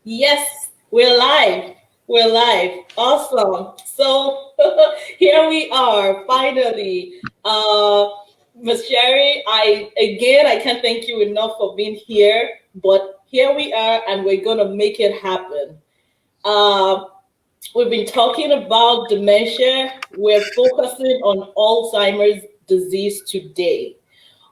Yes, we're live. We're live. Awesome. So here we are, finally. Ms. Sherry, I can't thank you enough for being here, but here we are and we're gonna make it happen. Uh, we've been talking about dementia. We're focusing on Alzheimer's disease today.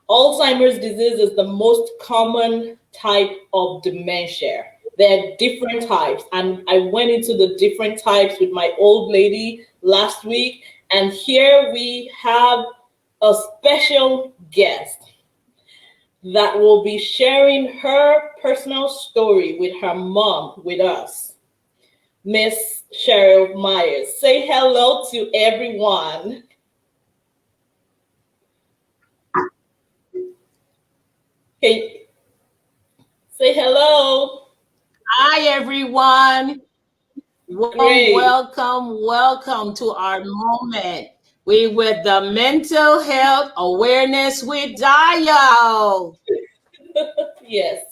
Alzheimer's disease is the most common type of dementia. There are different types, and I went into the different types with my old lady last week. And here we have a special guest that will be sharing her personal story with her mom with us, Miss Sherly Meyers. Say hello to everyone. Hey, say hello. Hi, everyone. Great. Welcome to our moment. We with the Mental Health Awareness with Dio. Yes.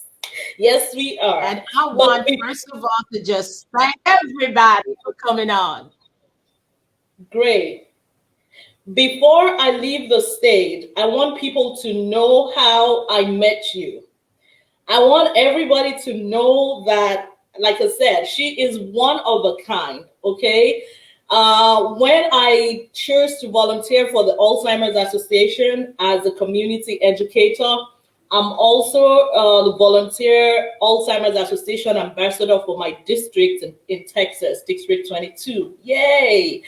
Yes, we are. And I But want, first of all, to just thank everybody for coming on. great. Before I leave the stage, I want people to know how I met you. I want everybody to know that, like I said, she is one of a kind, okay? When I chose to volunteer for the Alzheimer's Association as a community educator, I'm also the volunteer Alzheimer's Association ambassador for my district in Texas, District 22. Yay!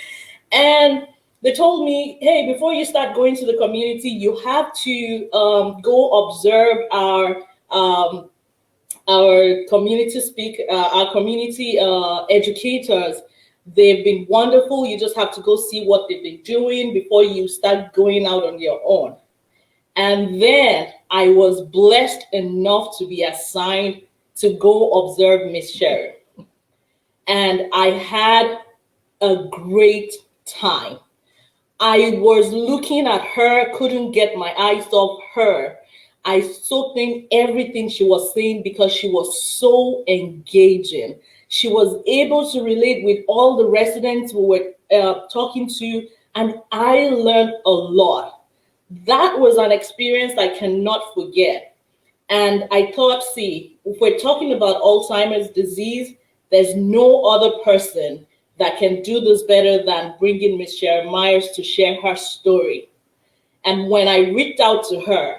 And they told me, hey, before you start going to the community, you have to go observe um, our our community educators. They've been wonderful. You just have to go see what they've been doing before you start going out on your own. And then I was blessed enough to be assigned to go observe Miss Sherry. And I had a great time. I was looking at her, couldn't get my eyes off her. I soaked in everything she was saying because she was so engaging. She was able to relate with all the residents we were talking to, and I learned a lot. That was an experience I cannot forget. And I thought, see, if we're talking about Alzheimer's disease, there's no other person that can do this better than bringing Miss Sherly Meyers to share her story. And when I reached out to her,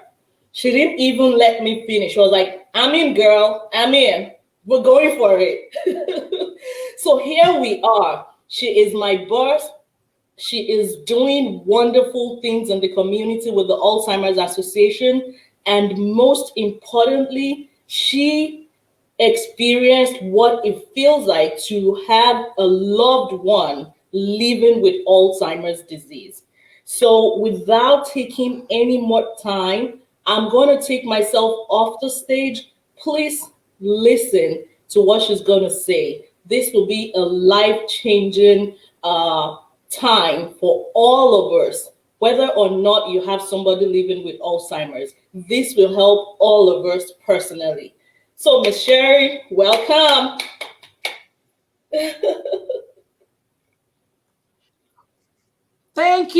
she didn't even let me finish. She was like, I'm in, girl. I'm in. We're going for it. So here we are. She is my boss. She is doing wonderful things in the community with the Alzheimer's Association. And most importantly, she experienced what it feels like to have a loved one living with Alzheimer's disease. So without taking any more time, I'm going to take myself off the stage. Please listen to what she's going to say. This will be a life-changing time for all of us, whether or not you have somebody living with Alzheimer's. This will help all of us personally. So, Miss Sherry, welcome. Thank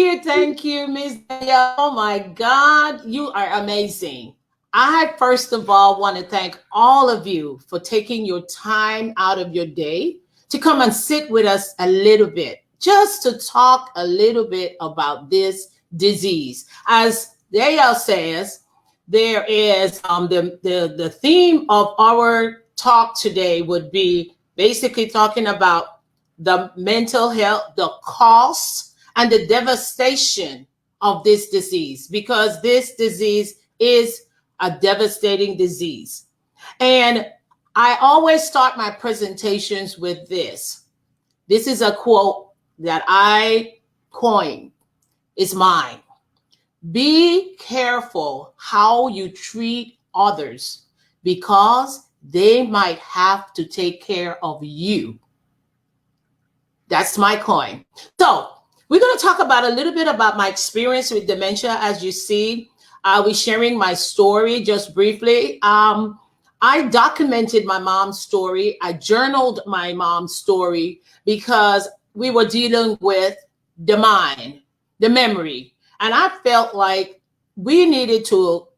you, Miss Dio. Oh my God, you are amazing. I first of all want to thank all of you for taking your time out of your day to come and sit with us a little bit, just to talk a little bit about this disease. As Dale says, there is the theme of our talk today would be basically talking about the mental health, the costs and the devastation of this disease, because this disease is a devastating disease. And I always start my presentations with this. This is a quote that I coined. It's mine. Be careful how you treat others because they might have to take care of you. That's my coin. So we're going to talk about a little bit about my experience with dementia. As you see, I'll be sharing my story just briefly. I documented my mom's story. I journaled my mom's story because we were dealing with the mind, the memory. And I felt like we needed to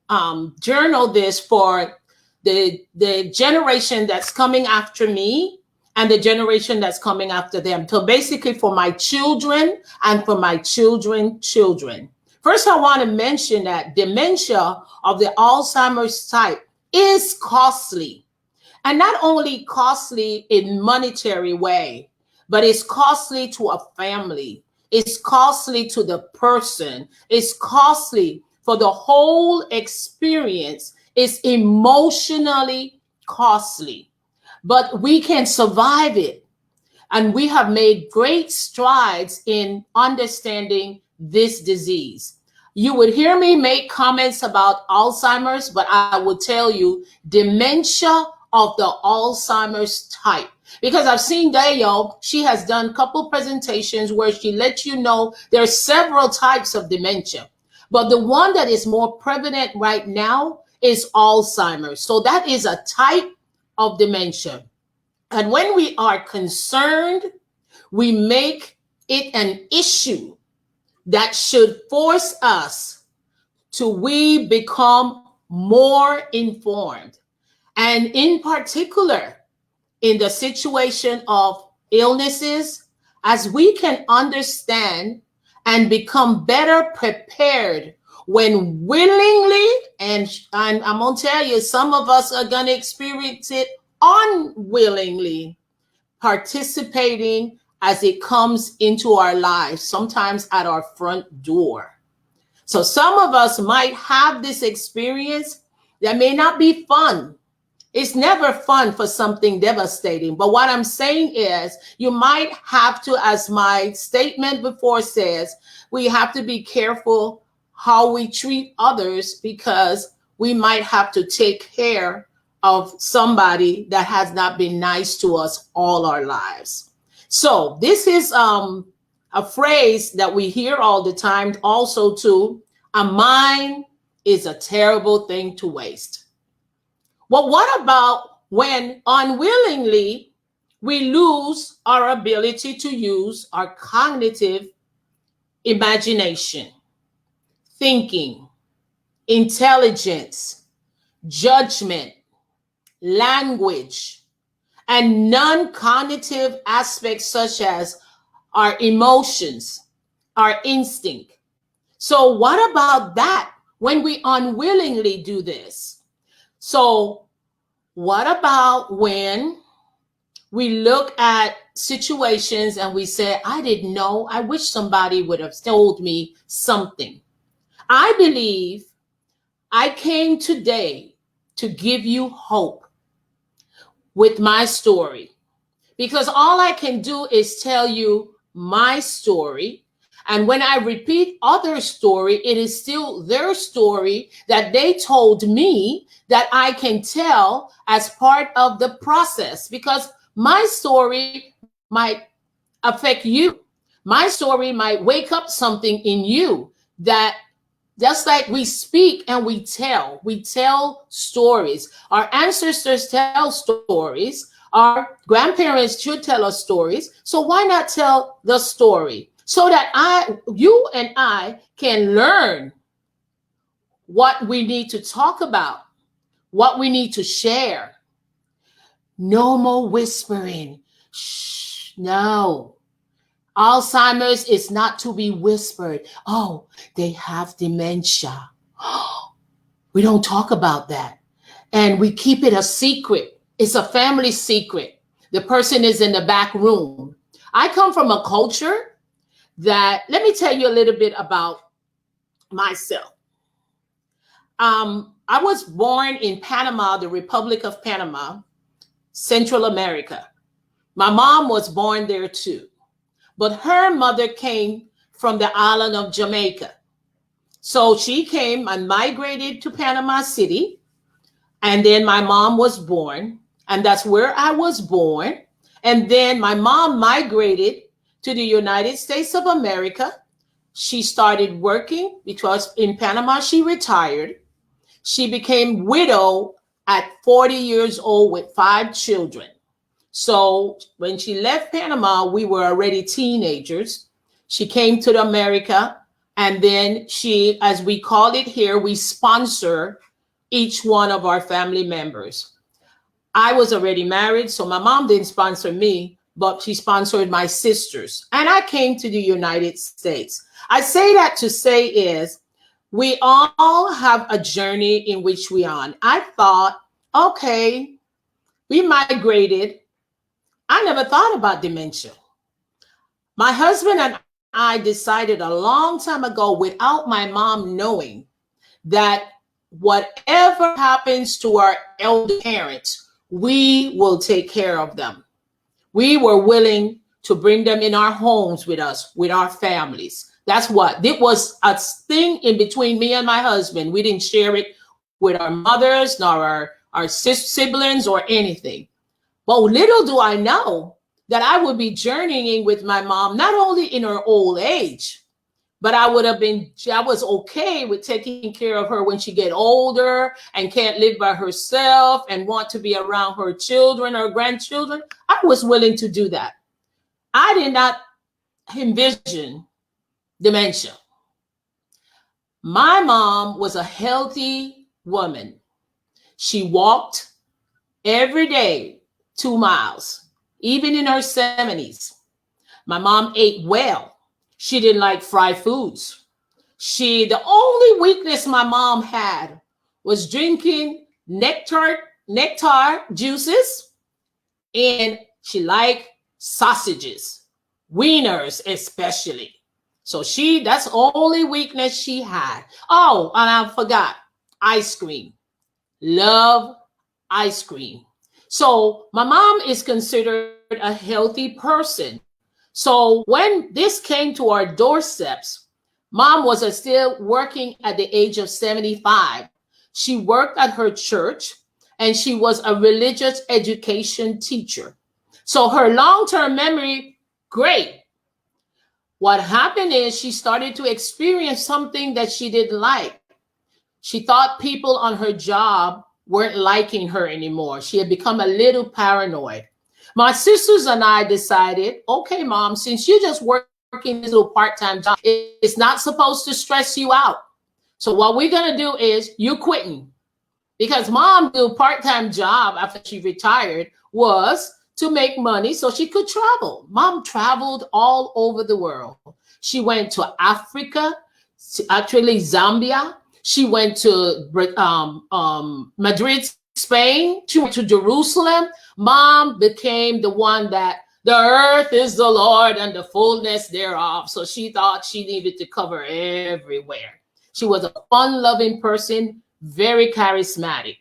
journal this for the generation that's coming after me and the generation that's coming after them. So basically for my children and for my children's children. First, I want to mention that dementia of the Alzheimer's type is costly. And not only costly in monetary way, but it's costly to a family. It's costly to the person. It's costly for the whole experience. It's emotionally costly. But we can survive it. And we have made great strides in understanding this disease. You would hear me make comments about Alzheimer's, but I would tell you dementia of the Alzheimer's type. Because I've seen Dayo, she has done a couple presentations where she lets you know there are several types of dementia. But the one that is more prevalent right now is Alzheimer's. So that is a type of dementia. And when we are concerned, we make it an issue that should force us to become more informed. And in particular, in the situation of illnesses, as we can understand and become better prepared when willingly, and I'm going to tell you, some of us are going to experience it unwillingly, participating as it comes into our lives, sometimes at our front door. So some of us might have this experience that may not be fun. It's never fun for something devastating. But what I'm saying is you might have to, as my statement before says, we have to be careful how we treat others because we might have to take care of somebody that has not been nice to us all our lives. So this is a phrase that we hear all the time also too. A mind is a terrible thing to waste. Well, what about when unwillingly we lose our ability to use our cognitive imagination, thinking, intelligence, judgment, language, and non-cognitive aspects such as our emotions, our instinct. So what about that when we unwillingly do this? So what about when we look at situations and we say, I didn't know, I wish somebody would have told me something. I believe I came today to give you hope with my story, because all I can do is tell you my story. And when I repeat other story, it is still their story that they told me that I can tell as part of the process, because my story might affect you. My story might wake up something in you that just like we speak and we tell stories. Our ancestors tell stories. Our grandparents should tell us stories. So why not tell the story so that you and I can learn what we need to talk about, what we need to share. No more whispering. Shh, no. Alzheimer's is not to be whispered. Oh, they have dementia. We don't talk about that. And we keep it a secret. It's a family secret. The person is in the back room. I come from a culture that, let me tell you a little bit about myself. I was born in Panama, the Republic of Panama, Central America. My mom was born there too. But her mother came from the island of Jamaica. So she came and migrated to Panama City. And then my mom was born. And that's where I was born. And then my mom migrated to the United States of America. She started working because in Panama she retired. She became widow at 40 years old with 5 children. So when she left Panama, we were already teenagers. She came to America, and then she, as we call it here, we sponsor each one of our family members. I was already married, so my mom didn't sponsor me, but she sponsored my sisters. And I came to the United States. I say that to say is, we all have a journey in which we are on. I thought, okay, we migrated. I never thought about dementia. My husband and I decided a long time ago, without my mom knowing, that whatever happens to our elder parents, we will take care of them. We were willing to bring them in our homes with us, with our families. That's what it was, a thing in between me and my husband. We didn't share it with our mothers, nor our siblings or anything. But little do I know that I would be journeying with my mom, not only in her old age, but I was okay with taking care of her when she get older and can't live by herself and want to be around her children or grandchildren. I was willing to do that. I did not envision dementia. My mom was a healthy woman. She walked every day 2 miles, even in her 70s. My mom ate well. She didn't like fried foods. The only weakness my mom had was drinking nectar juices, and she liked sausages, wieners especially. So that's the only weakness she had. Oh, and I forgot, ice cream. Love ice cream. So my mom is considered a healthy person. So when this came to our doorsteps, mom was still working at the age of 75. She worked at her church, and she was a religious education teacher. So her long-term memory, great. What happened is she started to experience something that she didn't like. She thought people on her job weren't liking her anymore. She had become a little paranoid. My sisters and I decided, okay, mom, since you're just working this little part-time job, it's not supposed to stress you out. So what we're going to do is you're quitting. Because mom did a part-time job after she retired was to make money so she could travel. Mom traveled all over the world. She went to Africa, actually Zambia. She went to Madrid, Spain. She went to Jerusalem. Mom became the one that the earth is the Lord and the fullness thereof. So she thought she needed to cover everywhere. She was a fun-loving person, very charismatic.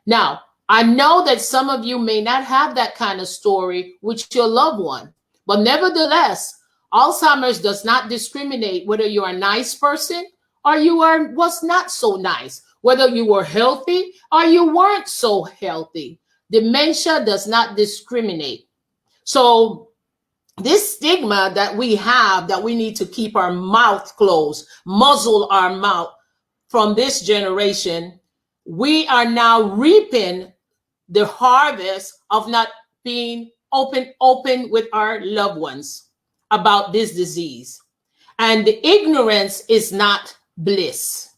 Now, I know that some of you may not have that kind of story with your loved one, but nevertheless, Alzheimer's does not discriminate whether you're a nice person or was not so nice, whether you were healthy or you weren't so healthy. Dementia does not discriminate. So this stigma that we have, that we need to keep our mouth closed, muzzle our mouth from this generation, we are now reaping the harvest of not being open with our loved ones about this disease. And the ignorance is not bliss.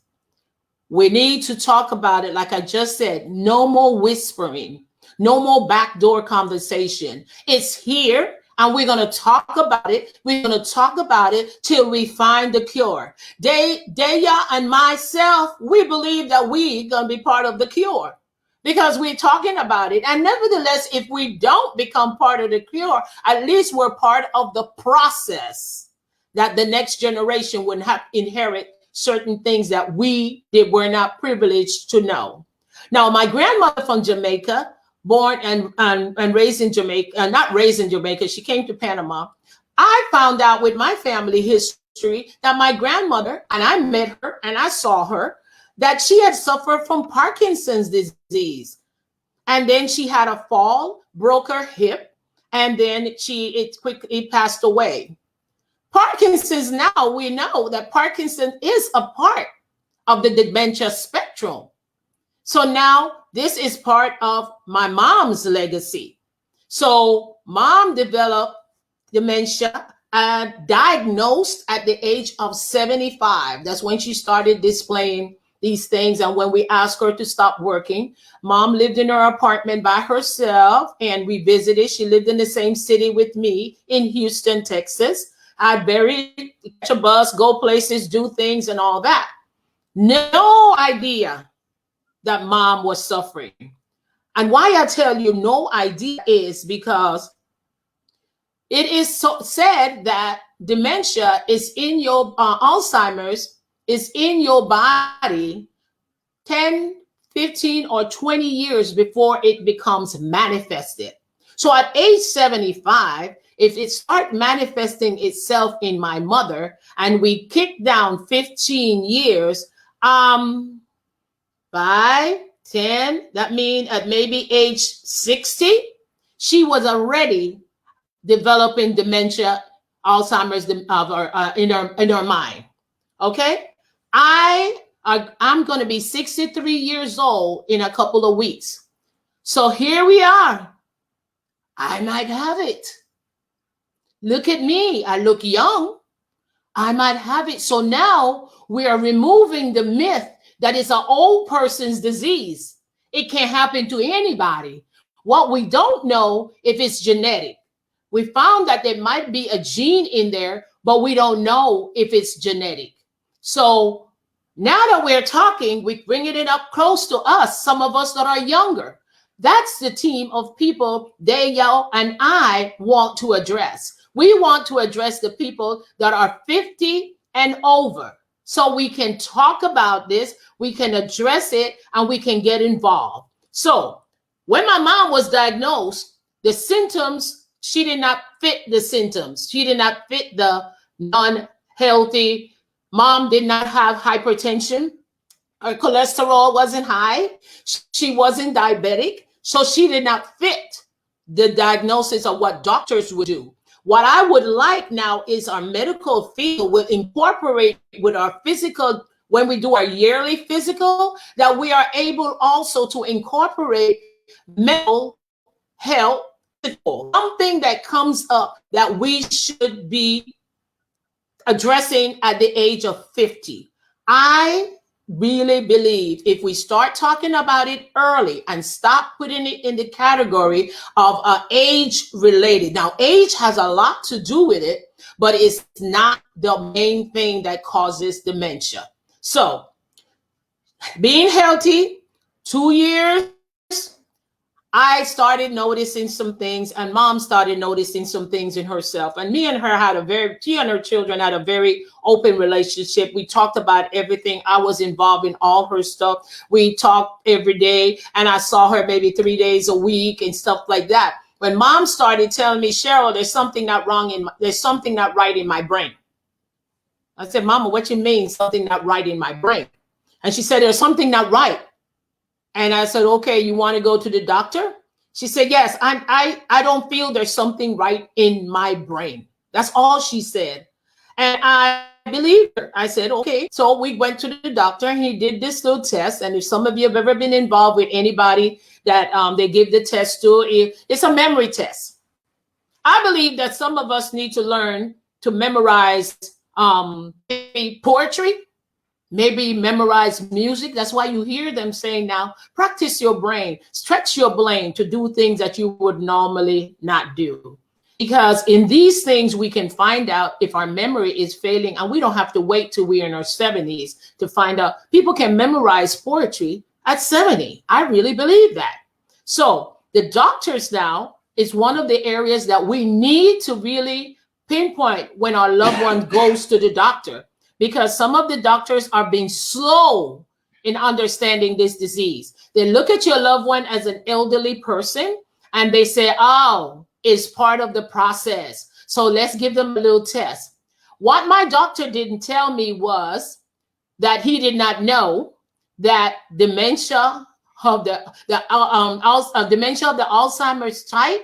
We need to talk about it. Like I just said, no more whispering, no more backdoor conversation. It's here, and we're going to talk about it. We're going to talk about it till we find the cure. Deya and myself, we believe that we're going to be part of the cure because we're talking about it. And nevertheless, if we don't become part of the cure, at least we're part of the process that the next generation would have inherit certain things that were not privileged to know. Now, my grandmother from Jamaica, born and raised in Jamaica, not raised in Jamaica, she came to Panama. I found out with my family history that my grandmother, and I met her and I saw her, that she had suffered from Parkinson's disease. And then she had a fall, broke her hip, and then it passed away. Parkinson's, now we know that Parkinson's is a part of the dementia spectrum. So now this is part of my mom's legacy. So mom developed dementia, diagnosed at the age of 75. That's when she started displaying these things. And when we asked her to stop working, mom lived in her apartment by herself, and we visited. She lived in the same city with me in Houston, Texas. I'd catch a bus, go places, do things and all that. No idea that mom was suffering. And why I tell you no idea is because it is so said that dementia is in your Alzheimer's is in your body 10, 15, or 20 years before it becomes manifested. So at age 75, if it starts manifesting itself in my mother and we kick down 15 years, 5, 10, that means at maybe age 60, she was already developing dementia, Alzheimer's in her mind. Okay, I'm going to be 63 years old in a couple of weeks. So here we are. I might have it. Look at me. I look young. I might have it. So now we are removing the myth that it's an old person's disease. It can happen to anybody. What we don't know if it's genetic. We found that there might be a gene in there, but we don't know if it's genetic. So now that we're talking, we're bringing it up close to us, some of us that are younger. That's the team of people Danielle and I want to address. We want to address the people that are 50 and over. So we can talk about this, we can address it, and we can get involved. So when my mom was diagnosed, the symptoms, she did not fit the symptoms. She did not fit the non-healthy. Mom did not have hypertension. Her cholesterol wasn't high. She wasn't diabetic. So she did not fit the diagnosis of what doctors would do. What I would like now is our medical field will incorporate with our physical, when we do our yearly physical, that we are able also to incorporate mental health, something that comes up that we should be addressing at the age of 50. I really believe if we start talking about it early and stop putting it in the category of age related. Now, age has a lot to do with it, but it's not the main thing that causes dementia. So being healthy, 2 years, I started noticing some things, and mom started noticing some things in herself. And me and her she and her children had a very open relationship. We talked about everything. I was involved in all her stuff. We talked every day, and I saw her maybe 3 days a week and stuff like that. When mom started telling me, Cheryl, there's something not right in my brain. I said, Mama, what you mean something not right in my brain? And she said, there's something not right. And I said, okay, you want to go to the doctor? She said, yes, I don't feel there's something right in my brain. That's all she said. And I believed her. I said, okay. So we went to the doctor and he did this little test. And if some of you have ever been involved with anybody that they give the test to, it's a memory test. I believe that some of us need to learn to memorize poetry, maybe memorize music. That's why you hear them saying now, practice your brain, stretch your brain to do things that you would normally not do. Because in these things, we can find out if our memory is failing, and we don't have to wait till we're in our 70s to find out. People can memorize poetry at 70. I really believe that. So the doctors now is one of the areas that we need to really pinpoint when our loved one goes to the doctor, because some of the doctors are being slow in understanding this disease. They look at your loved one as an elderly person and they say, oh, it's part of the process. So let's give them a little test. What my doctor didn't tell me was that he did not know that dementia of the Alzheimer's type,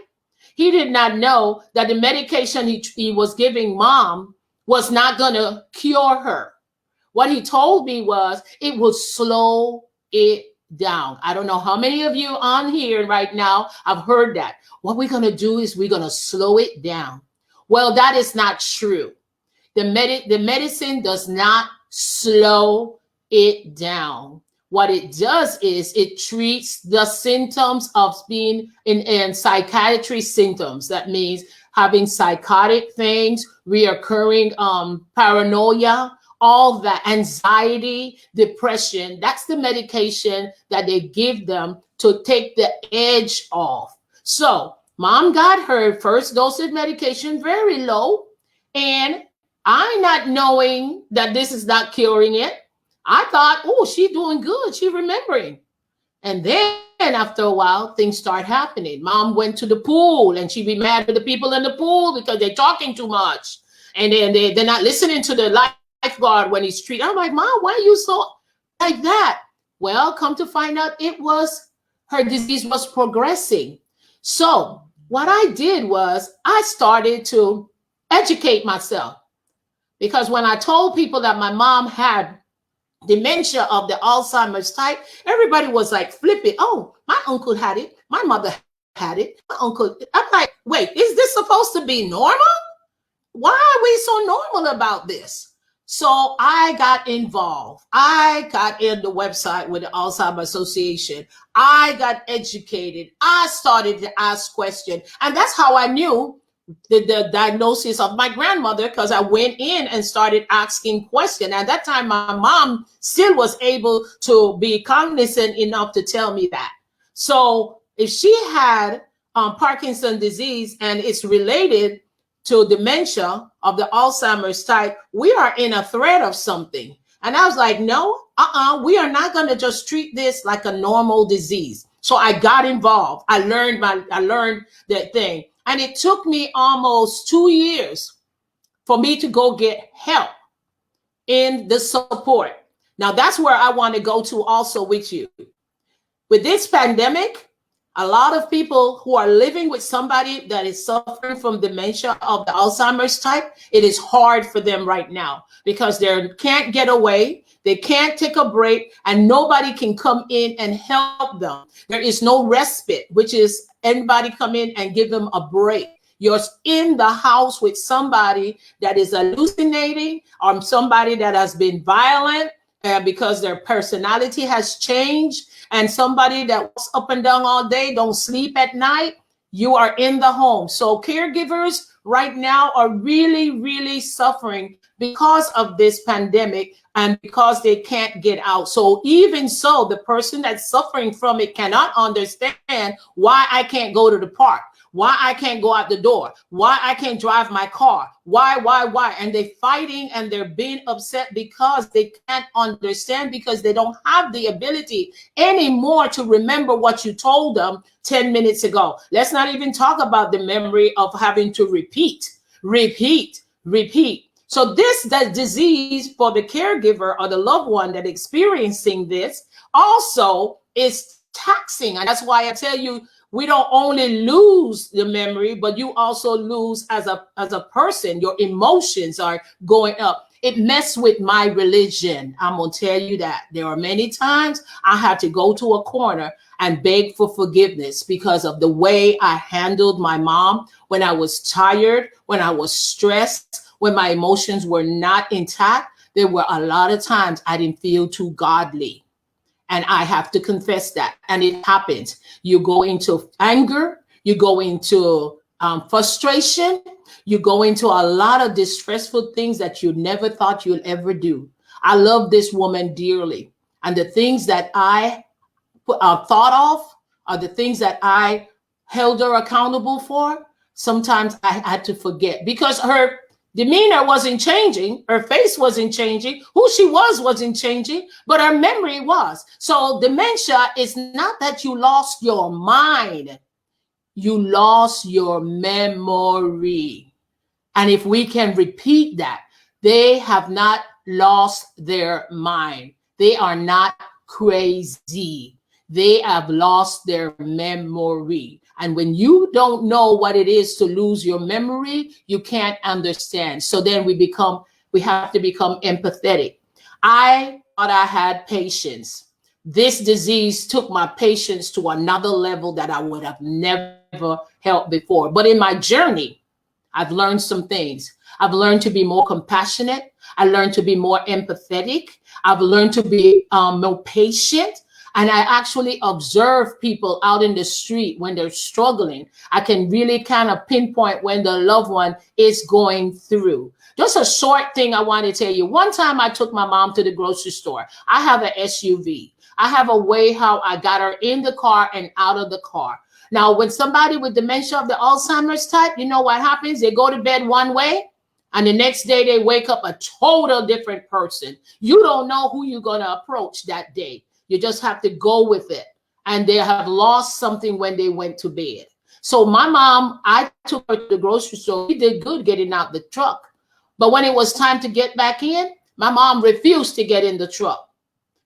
he did not know that the medication he was giving mom was not going to cure her. What he told me was it will slow it down. I don't know how many of you on here right now have heard that. What we're going to do is we're going to slow it down. Well, that is not true. The medicine does not slow it down. What it does is it treats the symptoms of being in psychiatry symptoms. That means having psychotic things, reoccurring paranoia, all that, anxiety, depression. That's the medication that they give them to take the edge off. So mom got her first dose of medication very low, and I, not knowing that this is not curing it, I thought, oh, she's doing good. She's remembering. And then after a while, things start happening. Mom went to the pool and she'd be mad at the people in the pool because they're talking too much. And then they're not listening to the lifeguard when he's treating. I'm like, Mom, why are you so like that? Well, come to find out, it was her disease was progressing. So what I did was I started to educate myself. Because when I told people that my mom had dementia of the Alzheimer's type, everybody was like flipping. Oh, my uncle had it. My mother had it. My uncle. I'm like, wait, is this supposed to be normal? Why are we so normal about this? So I got involved. I got in the website with the Alzheimer's Association. I got educated. I started to ask questions. And that's how I knew the diagnosis of my grandmother, because I went in and started asking questions. At that time, my mom still was able to be cognizant enough to tell me that. So if she had Parkinson's disease and it's related to dementia of the Alzheimer's type, we are in a threat of something. And I was like, no, we are not going to just treat this like a normal disease. So I got involved. I learned that thing. And it took me almost 2 years for me to go get help in the support. Now, that's where I want to go to also with you. With this pandemic, a lot of people who are living with somebody that is suffering from dementia of the Alzheimer's type, it is hard for them right now because they can't get away. They can't take a break, and nobody can come in and help them. There is no respite, which is anybody come in and give them a break. You're in the house with somebody that is hallucinating or somebody that has been violent because their personality has changed, and somebody that walks up and down all day, don't sleep at night. You are in the home. So caregivers right now are really, really suffering because of this pandemic and because they can't get out. So even so, the person that's suffering from it cannot understand why I can't go to the park, why I can't go out the door, why I can't drive my car, why? And they're fighting and they're being upset because they can't understand, because they don't have the ability anymore to remember what you told them 10 minutes ago. Let's not even talk about the memory of having to repeat. So that disease for the caregiver or the loved one that experiencing this also is taxing. And that's why I tell you, we don't only lose the memory, but you also lose as a person. Your emotions are going up. It messed with my religion. I'm going to tell you that. There are many times I had to go to a corner and beg for forgiveness because of the way I handled my mom when I was tired, when I was stressed, when my emotions were not intact. There were a lot of times I didn't feel too godly. And I have to confess that. And it happens. You go into anger, you go into frustration, you go into a lot of distressful things that you never thought you'd ever do. I love this woman dearly. And the things that I thought of are the things that I held her accountable for. Sometimes I had to forget because her demeanor wasn't changing. Her face wasn't changing. Who she wasn't changing, but her memory was. So dementia is not that you lost your mind. You lost your memory. And if we can repeat that, they have not lost their mind. They are not crazy. They have lost their memory. And when you don't know what it is to lose your memory, you can't understand. So then we have to become empathetic. I thought I had patience. This disease took my patience to another level that I would have never held before. But in my journey, I've learned some things. I've learned to be more compassionate. I learned to be more empathetic. I've learned to be more patient. And I actually observe people out in the street when they're struggling. I can really kind of pinpoint when the loved one is going through. Just a short thing I want to tell you. One time I took my mom to the grocery store. I have an SUV. I have a way how I got her in the car and out of the car. Now, when somebody with dementia of the Alzheimer's type, you know what happens? They go to bed one way, and the next day they wake up a total different person. You don't know who you're going to approach that day. You just have to go with it. And they have lost something when they went to bed. So my mom, I took her to the grocery store. We did good getting out the truck. But when it was time to get back in, my mom refused to get in the truck.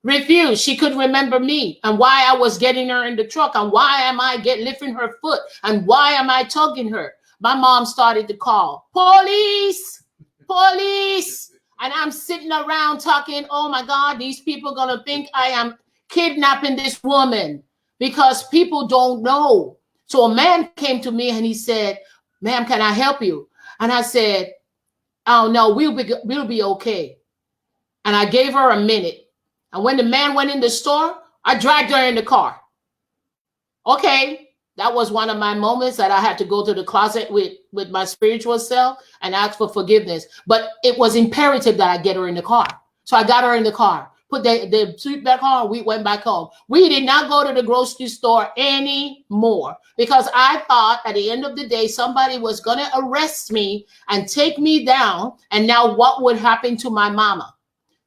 Refused. She couldn't remember me and why I was getting her in the truck and why am I lifting her foot and why am I tugging her. My mom started to call, police, police. And I'm sitting around talking, oh my God, these people are going to think I am kidnapping this woman because people don't know. So a man came to me and he said, ma'am, can I help you? And I said, oh no, we'll be okay. And I gave her a minute. And when the man went in the store, I dragged her in the car. Okay, that was one of my moments that I had to go to the closet with my spiritual self and ask for forgiveness. But it was imperative that I get her in the car. So I got her in the car, put the seat back on, we went back home. We did not go to the grocery store anymore because I thought at the end of the day, somebody was going to arrest me and take me down. And now what would happen to my mama?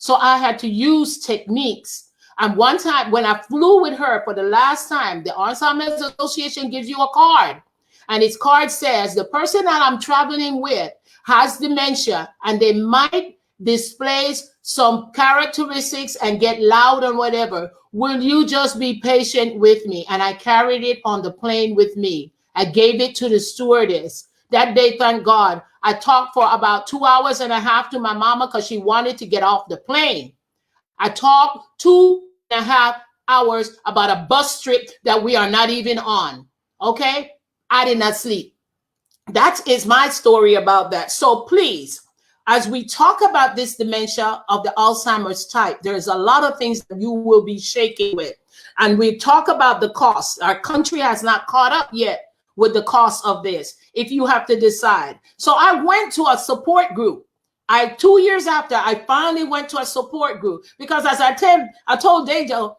So I had to use techniques. And one time when I flew with her for the last time, the Alzheimer's Association gives you a card. And its card says the person that I'm traveling with has dementia and they might display some characteristics and get loud and whatever. Will you just be patient with me? And I carried it on the plane with me. I gave it to the stewardess. That day, thank God, I talked for about 2.5 hours to my mama because she wanted to get off the plane. I talked 2.5 hours about a bus trip that we are not even on. Okay? I did not sleep. That is my story about that. So please, as we talk about this dementia of the Alzheimer's type, there's a lot of things that you will be shaking with. And we talk about the cost. Our country has not caught up yet with the cost of this, if you have to decide. So I went to a support group. 2 years after, I finally went to a support group because as I told Dejo,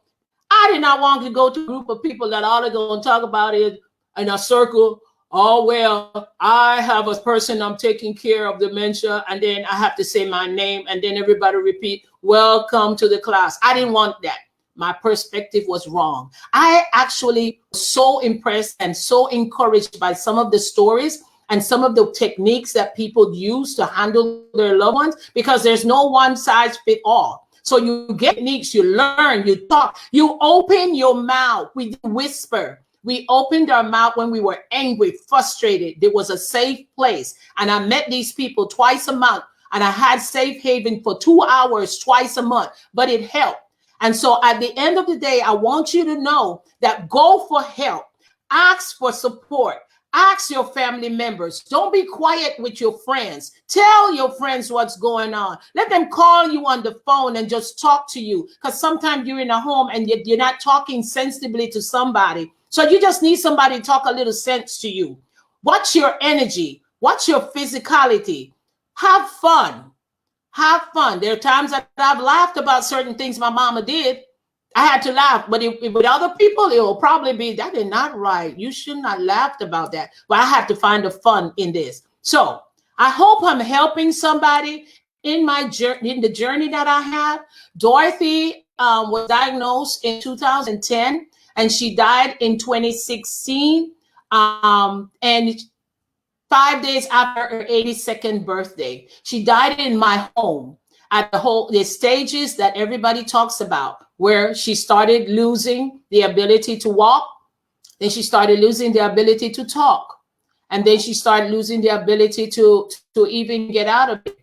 I did not want to go to a group of people that all are going to talk about it in a circle. Oh, well, I have a person I'm taking care of dementia, and then I have to say my name, and then everybody repeat, welcome to the class. I didn't want that. My perspective was wrong. I actually was so impressed and so encouraged by some of the stories and some of the techniques that people use to handle their loved ones, because there's no one size fit all. So you get techniques, you learn, you talk, you open your mouth, we whisper. We opened our mouth when we were angry, frustrated. There was a safe place. And I met these people twice a month, and I had safe haven for 2 hours twice a month, but it helped. And so at the end of the day, I want you to know that go for help, ask for support, ask your family members. Don't be quiet with your friends. Tell your friends what's going on. Let them call you on the phone and just talk to you, because sometimes you're in a home and you're not talking sensibly to somebody. So you just need somebody to talk a little sense to you. Watch your energy. Watch your physicality. Have fun. Have fun. There are times that I've laughed about certain things my mama did. I had to laugh, but with other people, it will probably be, that is not right. You should not laugh about that. But I have to find the fun in this. So I hope I'm helping somebody in my journey, in the journey that I have. Dorothy was diagnosed in 2010, and she died in 2016. And 5 days after her 82nd birthday, she died in my home at the stages that everybody talks about, where she started losing the ability to walk. Then she started losing the ability to talk. And then she started losing the ability to even get out of it.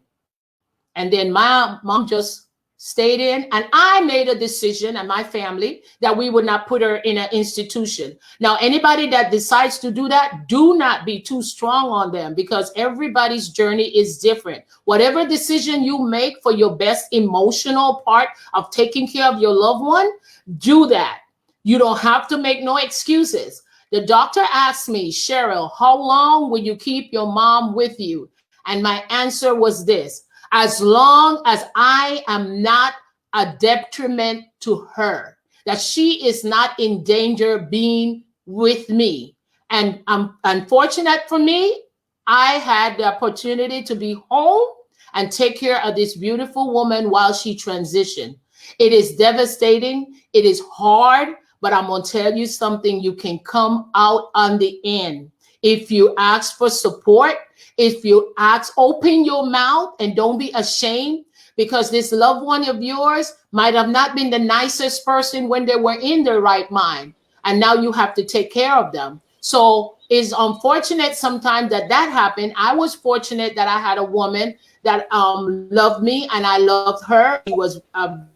And then my mom just stayed in, and I made a decision and my family that we would not put her in an institution. Now, anybody that decides to do that, do not be too strong on them, because everybody's journey is different. Whatever decision you make for your best emotional part of taking care of your loved one, do that. You don't have to make no excuses. The doctor asked me, Cheryl, how long will you keep your mom with you? And my answer was this: as long as I am not a detriment to her, that she is not in danger being with me. And unfortunate for me, I had the opportunity to be home and take care of this beautiful woman while she transitioned. It is devastating. It is hard, but I'm going to tell you something. You can come out on the end. If you ask for support, if you ask, open your mouth and don't be ashamed, because this loved one of yours might have not been the nicest person when they were in their right mind. And now you have to take care of them. So it's unfortunate sometimes that happened. I was fortunate that I had a woman that loved me and I loved her. She was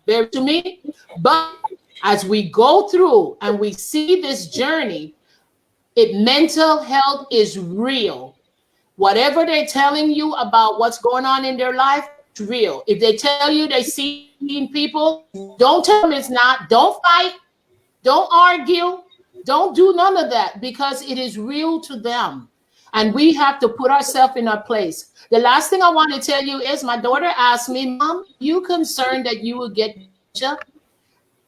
very to me. But as we go through and we see this journey, mental health is real. Whatever they're telling you about what's going on in their life, it's real. If they tell you they see people, don't tell them it's not. Don't fight. Don't argue. Don't do none of that, because it is real to them. And we have to put ourselves in our place. The last thing I want to tell you is my daughter asked me, Mom, you concerned that you will get dementia?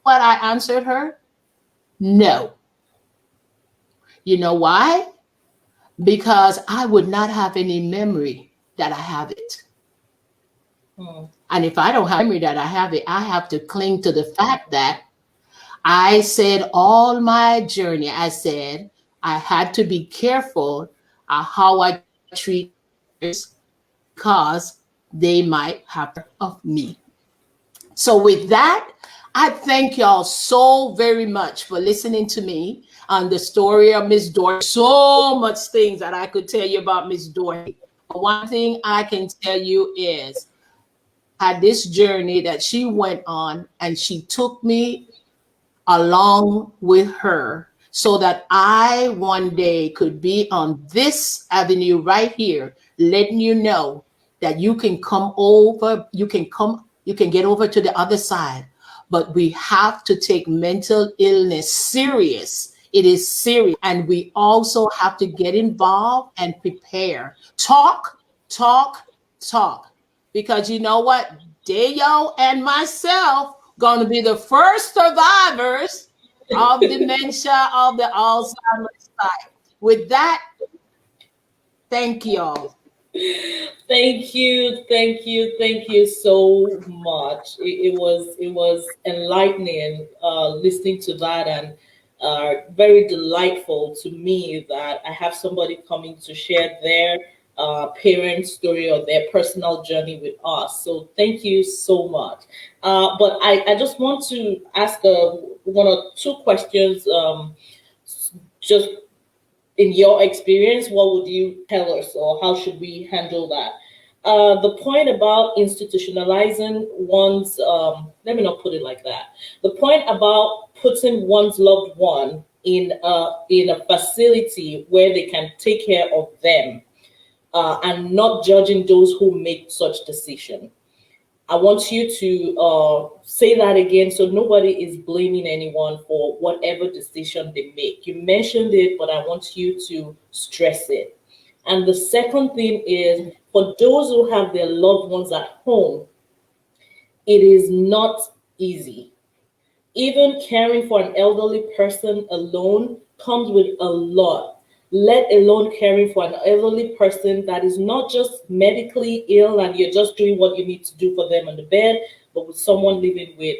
What I answered her? No. You know why? Because I would not have any memory that I have it. And if I don't have memory that I have it, I have to cling to the fact that I said all my journey, I said I had to be careful how I treat others, because they might have of me. So with that, I thank y'all so very much for listening to me on the story of Miss Dorothy. So much things that I could tell you about Miss Dorothy. But one thing I can tell you is had this journey that she went on, and she took me along with her so that I one day could be on this avenue right here, letting you know that you can come over, you can get over to the other side. But we have to take mental illness serious. It is serious. And we also have to get involved and prepare. Talk. Because you know what? Deo and myself going to be the first survivors of dementia, of the Alzheimer's side. With that, thank y'all. Thank you so much. It was enlightening listening to that, and very delightful to me that I have somebody coming to share their parent story or their personal journey with us. So thank you so much. But I just want to ask one or two questions. Just in your experience, what would you tell us, or how should we handle that? The point about institutionalizing one's, let me not put it like that. The point about putting one's loved one in a facility where they can take care of them, and not judging those who make such decision. I want you to say that again, so nobody is blaming anyone for whatever decision they make. You mentioned it, but I want you to stress it. And the second thing is, for those who have their loved ones at home, it is not easy. Even caring for an elderly person alone comes with a lot, let alone caring for an elderly person that is not just medically ill and you're just doing what you need to do for them on the bed, but with someone living with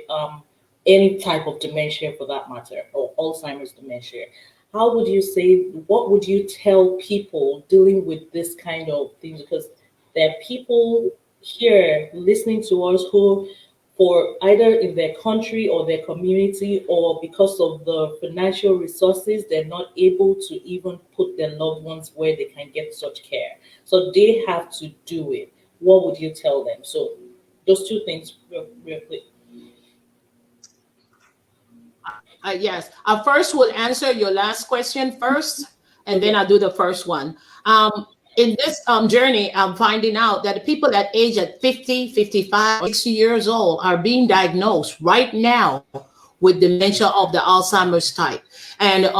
any type of dementia for that matter, or Alzheimer's dementia. How would you say, what would you tell people dealing with this kind of things? Because there are people here listening to us who, for either in their country or their community, or because of the financial resources, they're not able to even put their loved ones where they can get such care. So they have to do it. What would you tell them? So Those two things, real quick. Yes. I first will answer your last question first, and then Okay. I'll do the first one. In this journey, I'm finding out that the people at age at 50, 55, 60 years old are being diagnosed right now with dementia of the Alzheimer's type. And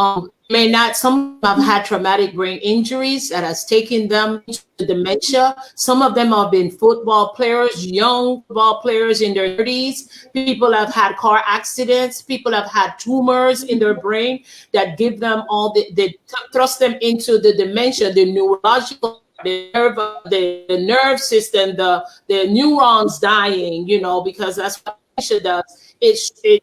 may not, some have had traumatic brain injuries that has taken them to dementia. Some of them have been football players, young football players in their 30s. People have had car accidents. People have had tumors in their brain that give them all they thrust them into the dementia, the neurological, the nerve system, the neurons dying, because that's what dementia does. It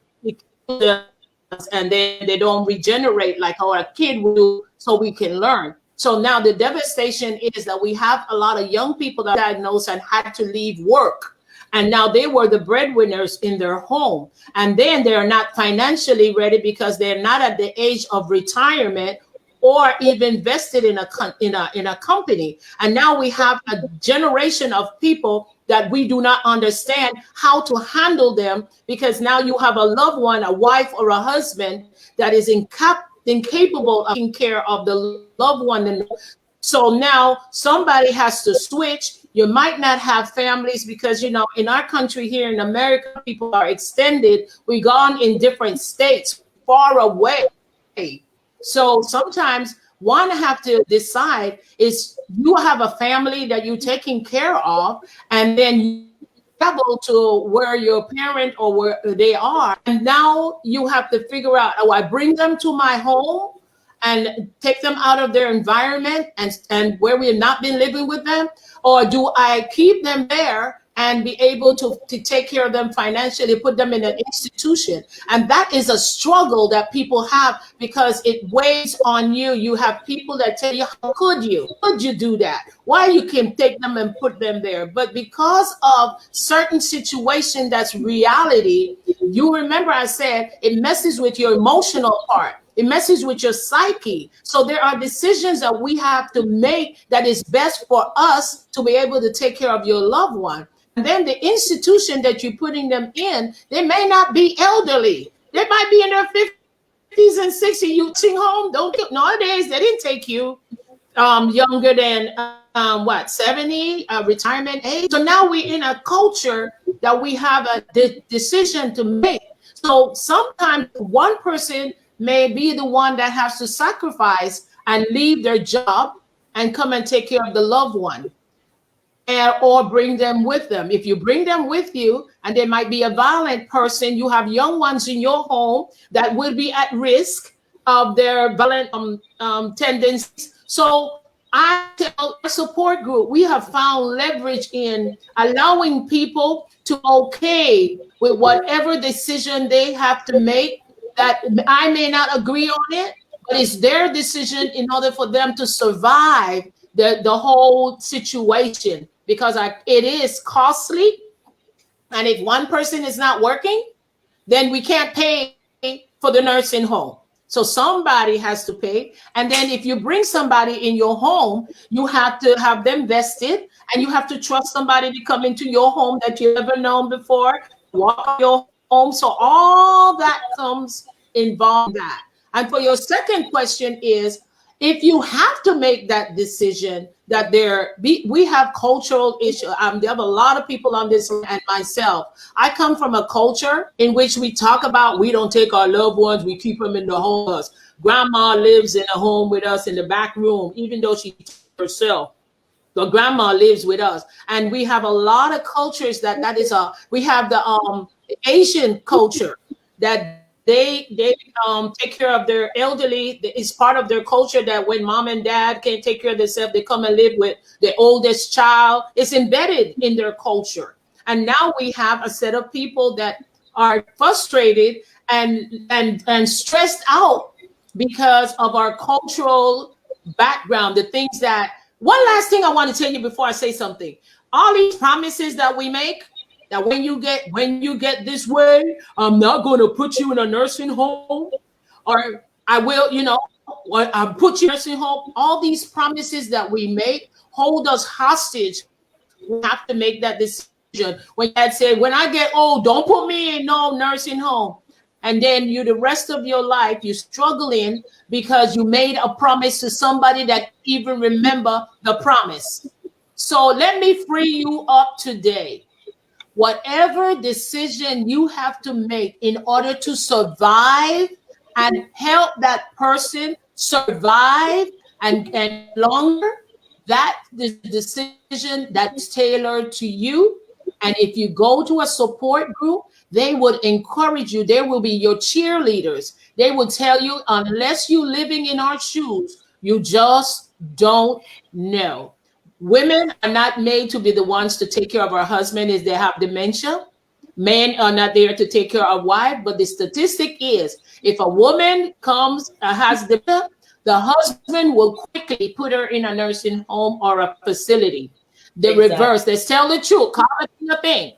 and then they don't regenerate like how a kid would do, so we can learn. So now the devastation is that we have a lot of young people that are diagnosed and had to leave work. And now they were the breadwinners in their home. And then they're not financially ready because they're not at the age of retirement or even vested in a company. And now we have a generation of people that we do not understand how to handle them, because now you have a loved one, a wife or a husband that is incapable of taking care of the loved one. So now somebody has to switch. You might not have families because, in our country here in America, people are extended. We've gone in different states far away. So sometimes one have to decide is you have a family that you're taking care of, and then you travel to where your parent or where they are. And now you have to figure out, oh, I bring them to my home and take them out of their environment and where we have not been living with them, or do I keep them there and be able to take care of them financially, put them in an institution? And that is a struggle that people have because it weighs on you. You have people that tell you, how could you? Could you do that? Why you can take them and put them there? But because of certain situation that's reality, you remember I said it messes with your emotional part. It messes with your psyche. So there are decisions that we have to make that is best for us to be able to take care of your loved one. And then the institution that you're putting them in, they may not be elderly. They might be in their 50s and 60s. You sing home, don't nowadays they didn't take you younger than 70 retirement age. So now we're in a culture that we have a decision to make. So sometimes one person may be the one that has to sacrifice and leave their job and come and take care of the loved one, or bring them with them. If you bring them with you, and they might be a violent person, you have young ones in your home that will be at risk of their violent tendencies. So I tell our support group, we have found leverage in allowing people to okay with whatever decision they have to make, that I may not agree on it, but it's their decision in order for them to survive the whole situation, because it is costly. And if one person is not working, then we can't pay for the nursing home. So somebody has to pay. And then if you bring somebody in your home, you have to have them vested, and you have to trust somebody to come into your home that you've never known before, walk your home. So all that comes involved in that. And for your second question is, if you have to make that decision, that we have cultural issues. There have a lot of people on this, and myself. I come from a culture in which we talk about we don't take our loved ones, we keep them in the home. Grandma lives in a home with us in the back room, even though she herself. But grandma lives with us, and we have a lot of cultures we have the Asian culture that they take care of their elderly. It's part of their culture that when mom and dad can't take care of themselves, they come and live with the oldest child. It's embedded in their culture. And now we have a set of people that are frustrated and stressed out because of our cultural background. The things that, one last thing I want to tell you before I say something. All these promises that we make, that when you get this way, I'm not going to put you in a nursing home, or I will, I'll put you in a nursing home. All these promises that we make hold us hostage. We have to make that decision when Dad said, when I get old, don't put me in no nursing home. And then you, the rest of your life, you're struggling because you made a promise to somebody that even remember the promise. So let me free you up today. Whatever decision you have to make in order to survive and help that person survive and longer, that is the decision that's tailored to you. And if you go to a support group, they would encourage you. They will be your cheerleaders. They will tell you, unless you're living in our shoes, you just don't know. Women are not made to be the ones to take care of our husband if they have dementia. Men are not there to take care of wife. But the statistic is, if a woman comes has dementia, the husband will quickly put her in a nursing home or a facility. The reverse. Let's tell the truth. Call it the thing.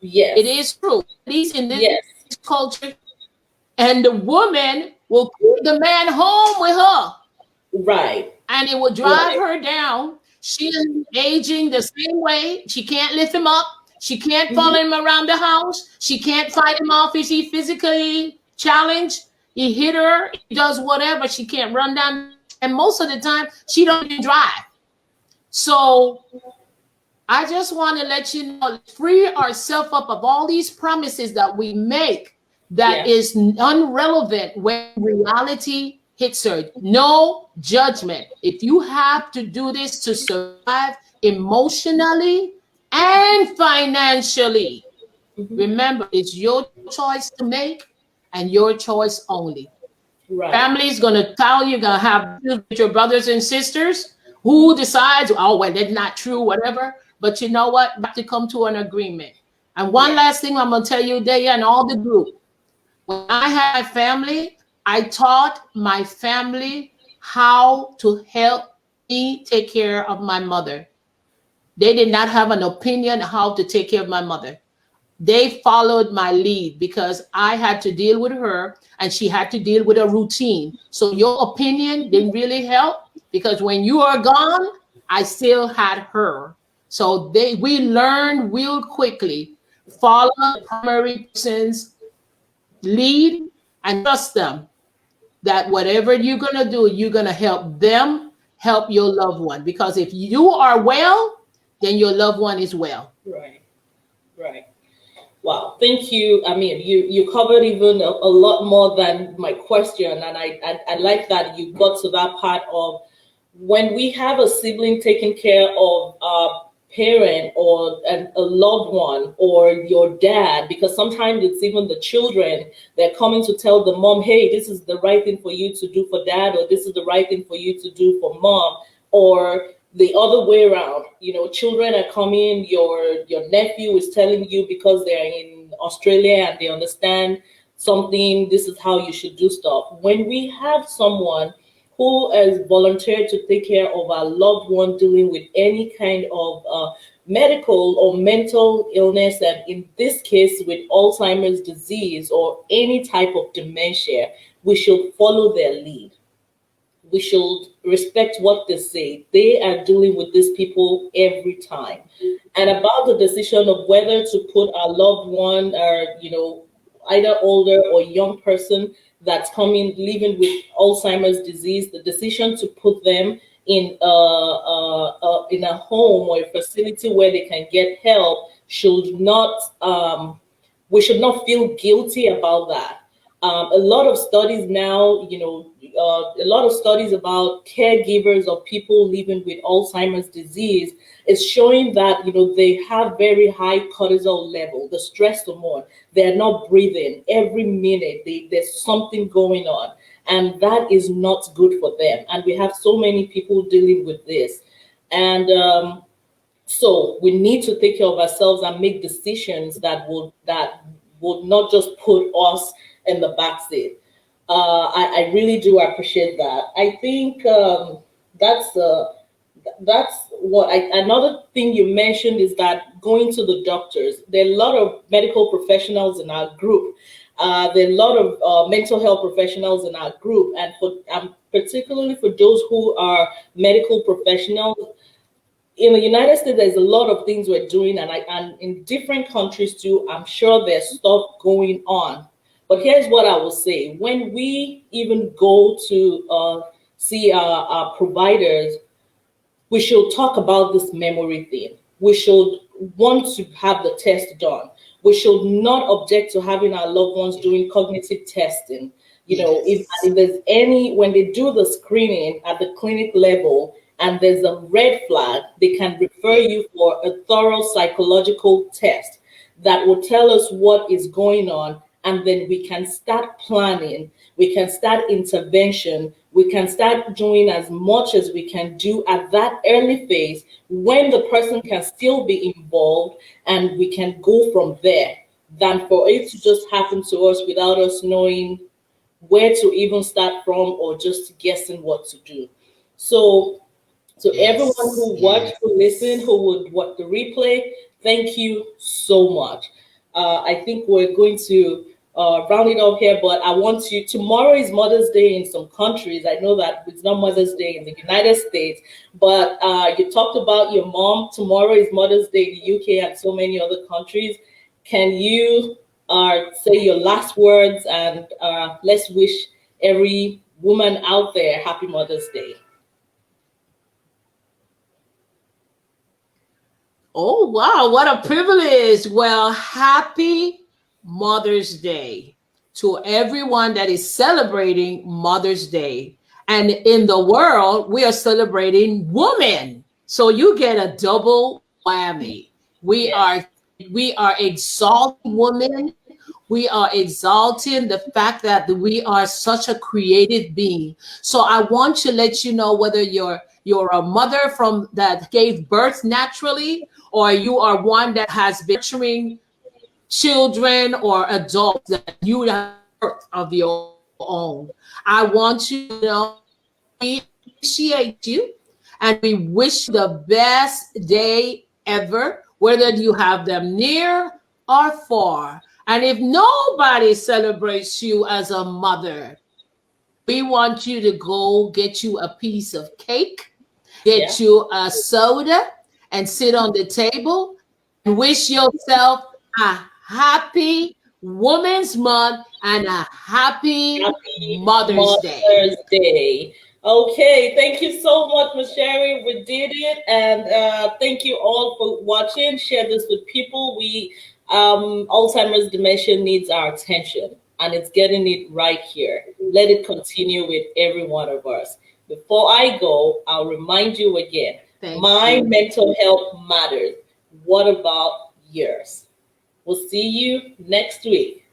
Yes, it is true. At least in this culture, and the woman will keep the man home with her. Right. And it will drive her down. She's aging the same way. She can't lift him up. She can't follow him around the house. She can't fight him off if he physically challenged. He hit her. He does whatever. She can't run down. And most of the time, she don't even drive. So I just want to let you know, free ourselves up of all these promises that we make that is unrelevant when reality hits her. No judgment. If you have to do this to survive emotionally and financially, remember, it's your choice to make and your choice only. Right. Family's going to tell you, going to have with your brothers and sisters who decides, oh, well, that's not true, whatever. But you know what? You have to come to an agreement. And one last thing I'm going to tell you, Daya, and all the group. When I had my family, I taught my family how to help me take care of my mother. They did not have an opinion how to take care of my mother. They followed my lead because I had to deal with her and she had to deal with a routine. So your opinion didn't really help because when you are gone, I still had her. So we learned real quickly, follow the primary person's lead and trust them that whatever you're going to do, you're going to help them help your loved one. Because if you are well, then your loved one is well. Right, right. Wow, thank you. I mean, you covered even a lot more than my question. And I like that you got to that part of when we have a sibling taking care of parent or a loved one or your dad, because sometimes it's even the children, they're coming to tell the mom, hey, this is the right thing for you to do for dad, or this is the right thing for you to do for mom, or the other way around. You know, children are coming, your nephew is telling you because they're in Australia and they understand something, this is how you should do stuff. When we have someone who has volunteered to take care of our loved one dealing with any kind of medical or mental illness, and in this case with Alzheimer's disease or any type of dementia, we should follow their lead. We should respect what they say. They are dealing with these people every time. And about the decision of whether to put our loved one or, you know, either older or young person that's coming, living with Alzheimer's disease, the decision to put them in a home or a facility where they can get help should not, we should not feel guilty about that. A lot of studies now, you know, a lot of studies about caregivers of people living with Alzheimer's disease is showing that, you know, they have very high cortisol level, the stress hormone. They're not breathing every minute. There's something going on, and that is not good for them. And we have so many people dealing with this. And so we need to take care of ourselves and make decisions that would not just put us in the backseat. I really do appreciate that. I think that's what another thing you mentioned is that going to the doctors. There are a lot of medical professionals in our group. There are a lot of mental health professionals in our group, and particularly for those who are medical professionals, in the United States, there's a lot of things we're doing, and in different countries too, I'm sure there's stuff going on. But here's what I will say. When we even go to see our providers, we should talk about this memory thing. We should want to have the test done. We should not object to having our loved ones doing cognitive testing. You know, if there's any, when they do the screening at the clinic level and there's a red flag, they can refer you for a thorough psychological test that will tell us what is going on, and then we can start planning, we can start intervention, we can start doing as much as we can do at that early phase when the person can still be involved, and we can go from there, than for it to just happen to us without us knowing where to even start from or just guessing what to do. So everyone who watched, who listened, who would watch the replay, thank you so much. I think we're going to round it up here, but I want you, tomorrow is Mother's Day in some countries. I know that it's not Mother's Day in the United States, but you talked about your mom. Tomorrow is Mother's Day in the UK and so many other countries. Can you say your last words, and let's wish every woman out there happy Mother's Day. Oh, wow, what a privilege. Well, happy Mother's Day to everyone that is celebrating Mother's Day. And in the world, we are celebrating women. So you get a double whammy. We are exalting women. We are exalting the fact that we are such a creative being. So I want to let you know, whether you're a mother from that gave birth naturally, or you are one that has been nurturing children or adults that you have birth of your own. I want you to know we appreciate you, and we wish you the best day ever, whether you have them near or far. And if nobody celebrates you as a mother, we want you to go get you a piece of cake, get you a soda, and sit on the table and wish yourself a happy Women's Month and a happy Mother's Day. Okay, thank you so much, Ms. Sherry. We did it, and thank you all for watching. Share this with people. Alzheimer's dementia needs our attention, and it's getting it right here. Let it continue with every one of us. Before I go, I'll remind you again, my mental health matters. What about yours? We'll see you next week.